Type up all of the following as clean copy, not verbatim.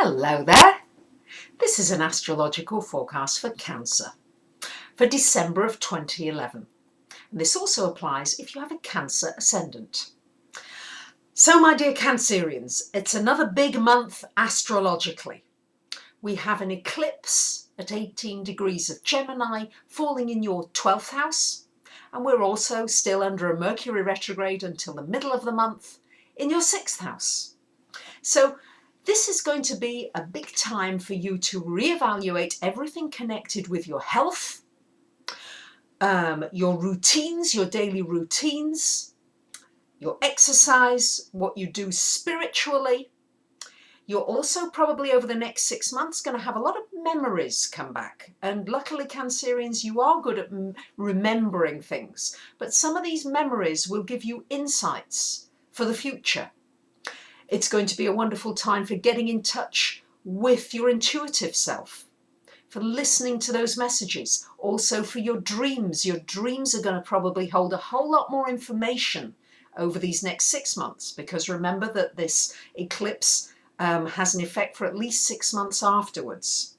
Hello there. This is an astrological forecast for Cancer for December of 2011. And this also applies if you have a Cancer ascendant. So my dear Cancerians, it's another big month astrologically. We have an eclipse at 18 degrees of Gemini falling in your 12th house. And we're also still under a Mercury retrograde until the middle of the month in your 6th house. So this is going to be a big time for you to reevaluate everything connected with your health, your routines, your daily routines, your exercise, what you do spiritually. You're also probably over the next 6 months going to have a lot of memories come back. And luckily, Cancerians, you are good at remembering things. But some of these memories will give you insights for the future. It's going to be a wonderful time for getting in touch with your intuitive self, for listening to those messages, also for your dreams. Your dreams are going to probably hold a whole lot more information over these next 6 months, because remember that this eclipse has an effect for at least 6 months afterwards.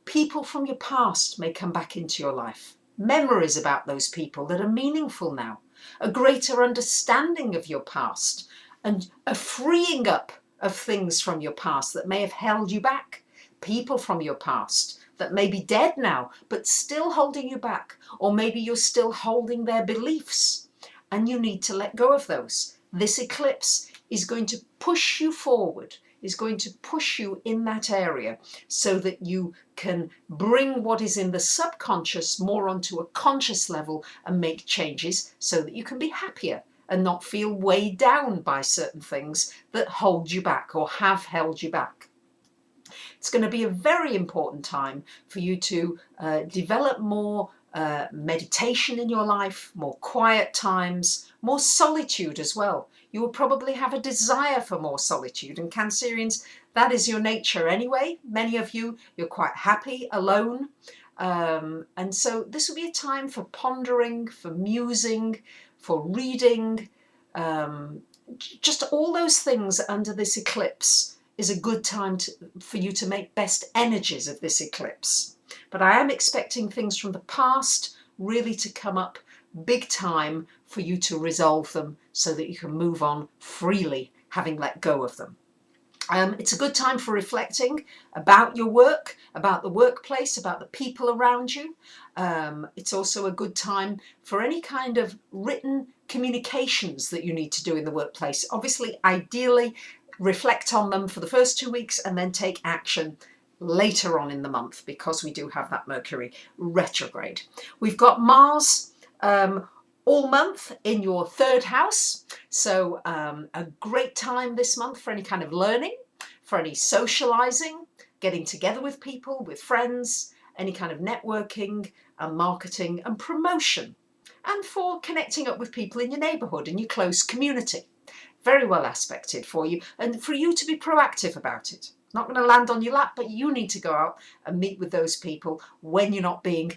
People from your past may come back into your life. Memories about those people that are meaningful now. A greater understanding of your past. And a freeing up of things from your past that may have held you back. People from your past that may be dead now, but still holding you back. Or maybe you're still holding their beliefs and you need to let go of those. This eclipse is going to push you forward, is going to push you in that area so that you can bring what is in the subconscious more onto a conscious level and make changes so that you can be happier and not feel weighed down by certain things that hold you back or have held you back. It's going to be a very important time for you to develop more meditation in your life, more quiet times, more solitude as well. You will probably have a desire for more solitude, and Cancerians, that is your nature anyway. Many of you, you're quite happy alone. And so this will be a time for pondering, for musing, for reading, just all those things under this eclipse is a good time for you to make best energies of this eclipse. But I am expecting things from the past really to come up big time for you to resolve them so that you can move on freely, having let go of them. It's a good time for reflecting about your work, about the workplace, about the people around you. It's also a good time for any kind of written communications that you need to do in the workplace. Obviously, ideally, reflect on them for the first 2 weeks and then take action later on in the month, because we do have that Mercury retrograde. We've got Mars all month in your 3rd house. So a great time this month for any kind of learning, for any socializing, getting together with people, with friends, any kind of networking and marketing and promotion, and for connecting up with people in your neighborhood, in your close community. Very well aspected for you, and for you to be proactive about it. Not going to land on your lap, but you need to go out and meet with those people when you're not being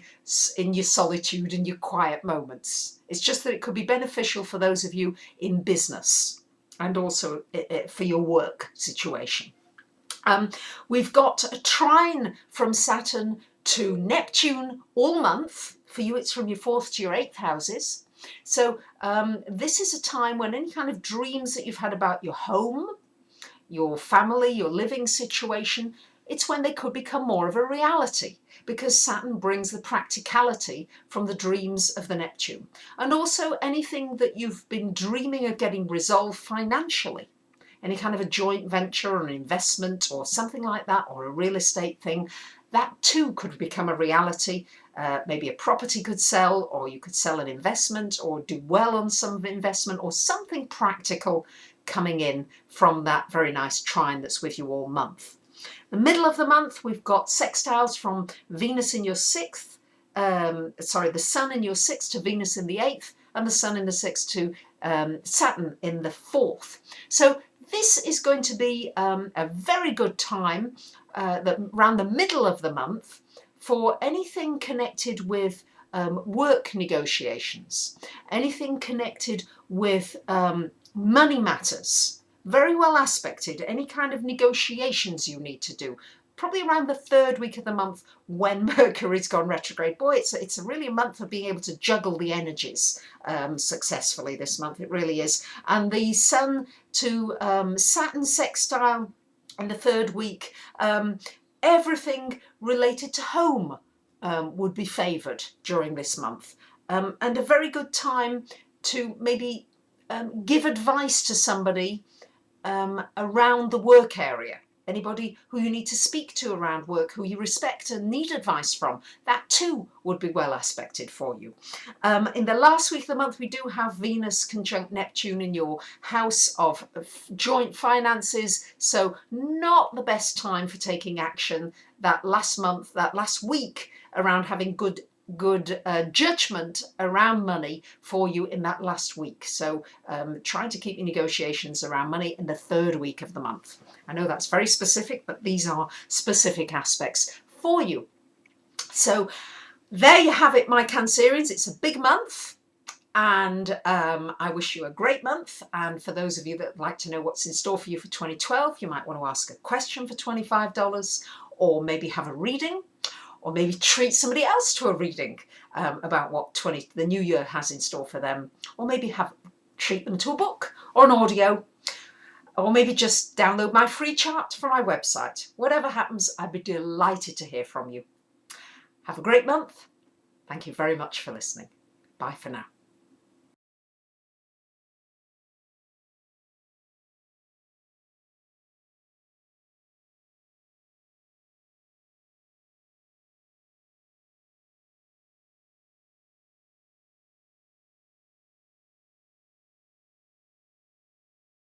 in your solitude and your quiet moments. It's just that it could be beneficial for those of you in business and also for your work situation. We've got a trine from Saturn to Neptune all month. For you, it's from your 4th to your 8th houses. So this is a time when any kind of dreams that you've had about your home, your family, your living situation, it's when they could become more of a reality, because Saturn brings the practicality from the dreams of the Neptune. And also anything that you've been dreaming of getting resolved financially, any kind of a joint venture or an investment or something like that, or a real estate thing, that too could become a reality. Maybe a property could sell, or you could sell an investment or do well on some investment, or something practical coming in from that very nice trine that's with you all month. The middle of the month, we've got sextiles from Venus in your 6th, the Sun in your 6th to Venus in the 8th, and the Sun in the 6th to Saturn in the 4th. So this is going to be a very good time around the middle of the month for anything connected with work negotiations, anything connected with money matters, very well aspected. Any kind of negotiations you need to do, probably around the third week of the month when Mercury's gone retrograde. Boy, it's really a month of being able to juggle the energies successfully this month. It really is. And the Sun to Saturn sextile in the third week, everything related to home would be favoured during this month. And a very good time to maybe give advice to somebody around the work area. Anybody who you need to speak to around work, who you respect and need advice from, that too would be well aspected for you. In the last week of the month, we do have Venus conjunct Neptune in your house of joint finances, so not the best time for taking action that last week around having good judgment around money for you in that last week. So trying to keep your negotiations around money in the third week of the month. I know that's very specific, but these are specific aspects for you. So there you have it, my Cancerians. It's a big month, and I wish you a great month. And for those of you that would like to know what's in store for you for 2012, you might want to ask a question for $25, or maybe have a reading, or maybe treat somebody else to a reading about what the new year has in store for them, or maybe treat them to a book or an audio, or maybe just download my free chart from my website. Whatever happens, I'd be delighted to hear from you. Have a great month. Thank you very much for listening. Bye for now.